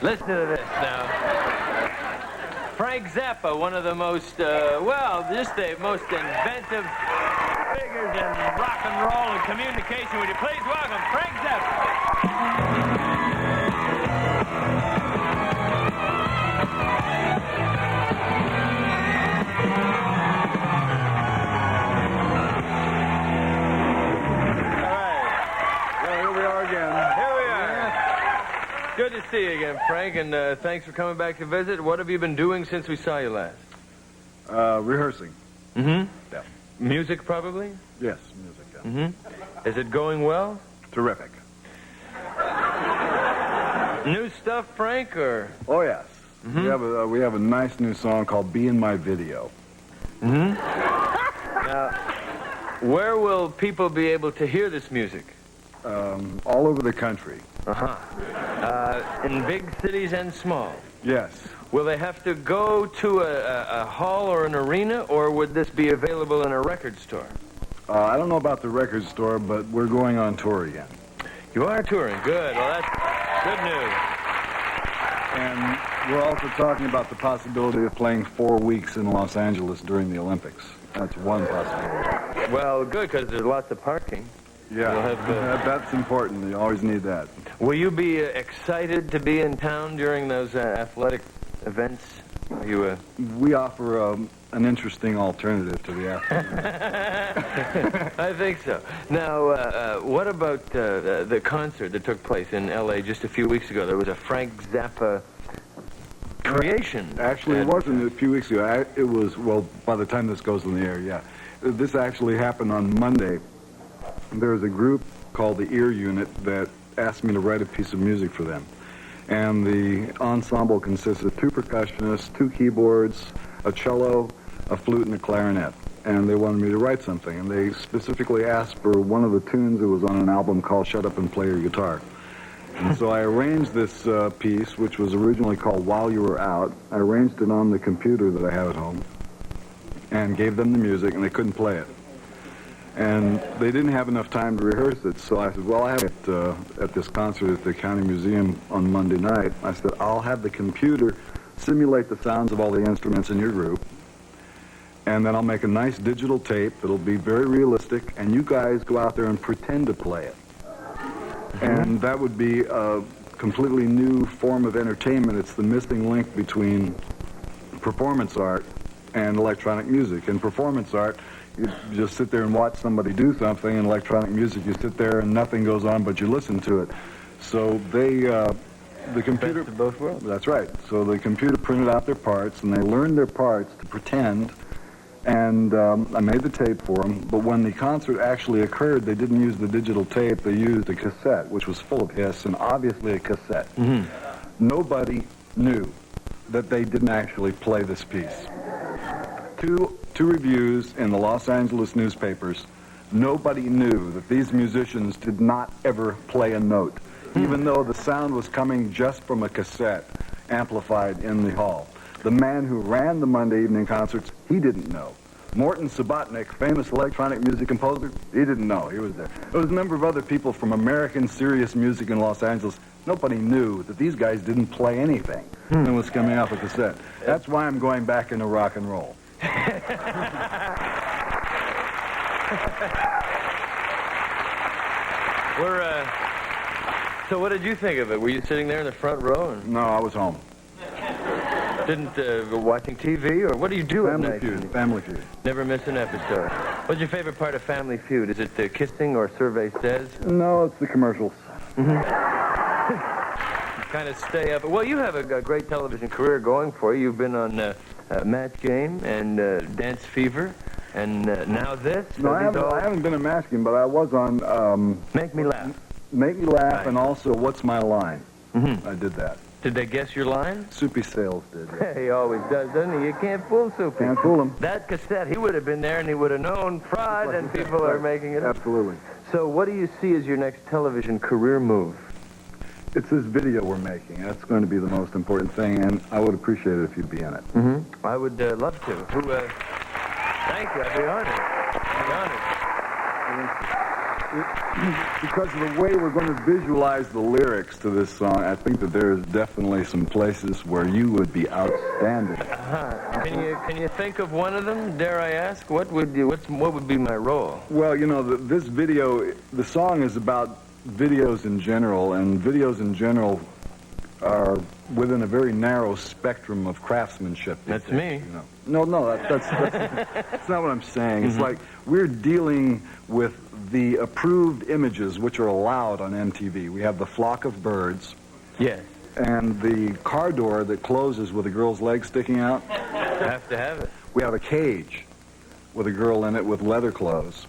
Listen to this now. Frank Zappa, one of the most, just the most inventive figures in rock and roll and communication. Would you please welcome Frank Zappa? Good to see you again, Frank, and thanks for coming back to visit. What have you been doing since we saw you last? Rehearsing. Mm-hmm. Yeah. Music, probably? Yes, music, yeah. Mm-hmm. Is it going well? Terrific. New stuff, Frank, or? Oh, yes. Mm-hmm. We have a nice new song called Be In My Video. Mm-hmm. Now, where will people be able to hear this music? All over the country. Uh-huh. In big cities and small? Yes. Will they have to go to a hall or an arena, or would this be available in a record store? I don't know about the record store, but we're going on tour again. You are touring. Good. Well, that's good news. And we're also talking about the possibility of playing 4 weeks in Los Angeles during the Olympics. That's one possibility. Well, good, because there's lots of parking. Yeah, that's important. You always need that. Will you be excited to be in town during those athletic events? Are you We offer an interesting alternative to the athletes. I think so. Now, what about the concert that took place in L.A. just a few weeks ago? There was a Frank Zappa creation. Actually, it wasn't a few weeks ago. It was, well, by the time this goes in the air, yeah. This actually happened on Monday. There's a group called the Ear Unit that asked me to write a piece of music for them. And the ensemble consists of 2 percussionists, 2 keyboards, a cello, a flute, and a clarinet. And they wanted me to write something. And they specifically asked for one of the tunes that was on an album called Shut Up and Play Your Guitar. And so I arranged this piece, which was originally called While You Were Out. I arranged it on the computer that I have at home and gave them the music, and they couldn't play it. And they didn't have enough time to rehearse it, so I said, well, I have it at this concert at the County Museum on Monday night. I said, I'll have the computer simulate the sounds of all the instruments in your group, and then I'll make a nice digital tape that'll be very realistic, and you guys go out there and pretend to play it. And that would be a completely new form of entertainment. It's the missing link between performance art and electronic music. In performance art, you just sit there and watch somebody do something. In electronic music, you sit there and nothing goes on, but you listen to it. So the computer... Best of both worlds. That's right. So the computer printed out their parts, and they learned their parts to pretend, and I made the tape for them. But when the concert actually occurred, they didn't use the digital tape. They used a cassette, which was full of hiss, and obviously a cassette. Mm-hmm. Nobody knew that they didn't actually play this piece. Two reviews in the Los Angeles newspapers. Nobody knew that these musicians did not ever play a note, even though the sound was coming just from a cassette amplified in the hall. The man who ran the Monday evening concerts, he didn't know. Morton Subotnick, famous electronic music composer, he didn't know. He was there. There was a number of other people from American serious music in Los Angeles. Nobody knew that these guys didn't play anything that was coming off a cassette. That's why I'm going back into rock and roll. So what did you think of it? Were you sitting there in the front row? And No, I was home. didn't go watching TV, or what do you do at night? Family Feud. Never miss an episode. What's your favorite part of Family Feud? Is it kissing or Survey Says? No, it's the commercials. Kind of stay up. Well, you have a great television career going for you. You've been on Match Game and Dance Fever, and now this. No, I haven't been in Match Game, but I was on Make Me Laugh. Make Me Laugh, Right. and also What's My Line? Mm-hmm. I did that. Did they guess your line? Soupy Sales did. Yeah. He always does, doesn't he? You can't fool Soupy. Can't fool him. That cassette, he would have been there and he would have known pride, and people are making it up. Absolutely. So what do you see as your next television career move? It's this video we're making. That's going to be the most important thing, and I would appreciate it if you'd be in it. Mm-hmm. I would love to. Thank you. I'd be honored. I'd be honored. Because of the way we're going to visualize the lyrics to this song, I think that there's definitely some places where you would be outstanding. Can you think of one of them? Dare I ask? What would be my role? Well, you know, this video, the song is about videos in general, and videos in general are within a very narrow spectrum of craftsmanship. That's me. You know. No, that's not what I'm saying. It's like we're dealing with the approved images which are allowed on MTV. We have the flock of birds. Yes. And the car door that closes with a girl's leg sticking out. Have to have it. We have a cage with a girl in it with leather clothes.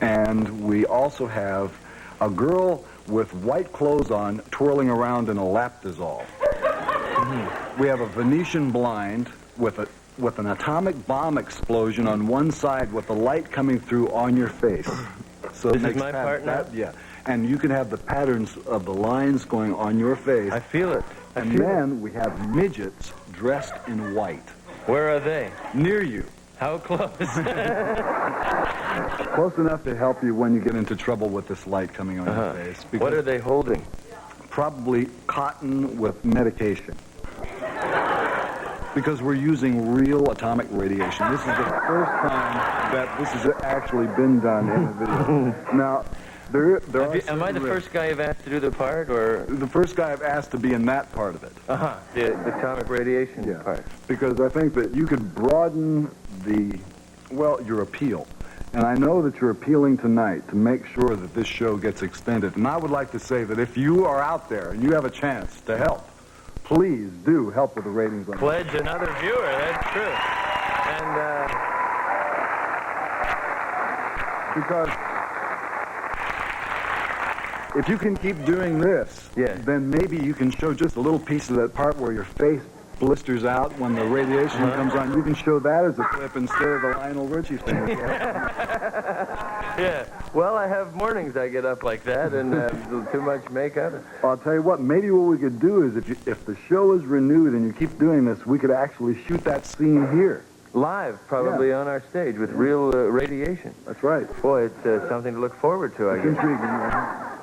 And we also have a girl with white clothes on twirling around in a lap dissolve. We have a Venetian blind with an atomic bomb explosion on one side with the light coming through on your face. So this is my part now? Yeah. And you can have the patterns of the lines going on your face. I feel it. And then we have midgets dressed in white. Where are they? Near you. How close? Close enough to help you when you get into trouble with this light coming on your face. What are they holding? Probably cotton with medication. Because we're using real atomic radiation. This is the first time that this has actually been done in a video. Now, there are am I the first guy you've asked to do the part, or the first guy I've asked to be in that part of it? The atomic radiation part. Because I think that you could broaden your appeal. And I know that you're appealing tonight to make sure that this show gets extended. And I would like to say that if you are out there and you have a chance to help, please do help with the ratings on Pledge another viewer, that's true. And, because if you can keep doing this, then maybe you can show just a little piece of that part where your face blisters out when the radiation comes on. You can show that as a clip instead of the Lionel Richie thing. Yeah. Well, I have mornings I get up like that and too much makeup. I'll tell you what, maybe what we could do is if the show is renewed and you keep doing this, we could actually shoot that scene here. Live, probably on our stage with real radiation. That's right. Boy, it's something to look forward to, I guess. Intriguing.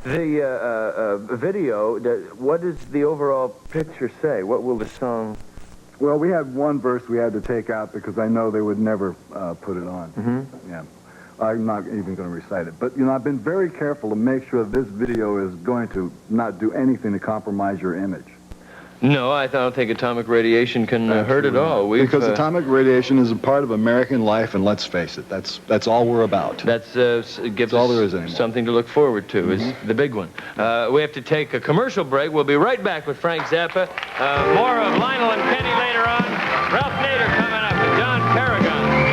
The video, what does the overall picture say? What will the song... Well, we had one verse we had to take out because I know they would never put it on. Yeah. I'm not even going to recite it. But, you know, I've been very careful to make sure this video is going to not do anything to compromise your image. No, I don't think atomic radiation can hurt at all. Because atomic radiation is a part of American life, and let's face it, that's all we're about. Gives all there is anymore. Something to look forward to, is the big one. We have to take a commercial break. We'll be right back with Frank Zappa. More of Lionel and Kenny later on. Ralph Nader coming up, and John Carrigan.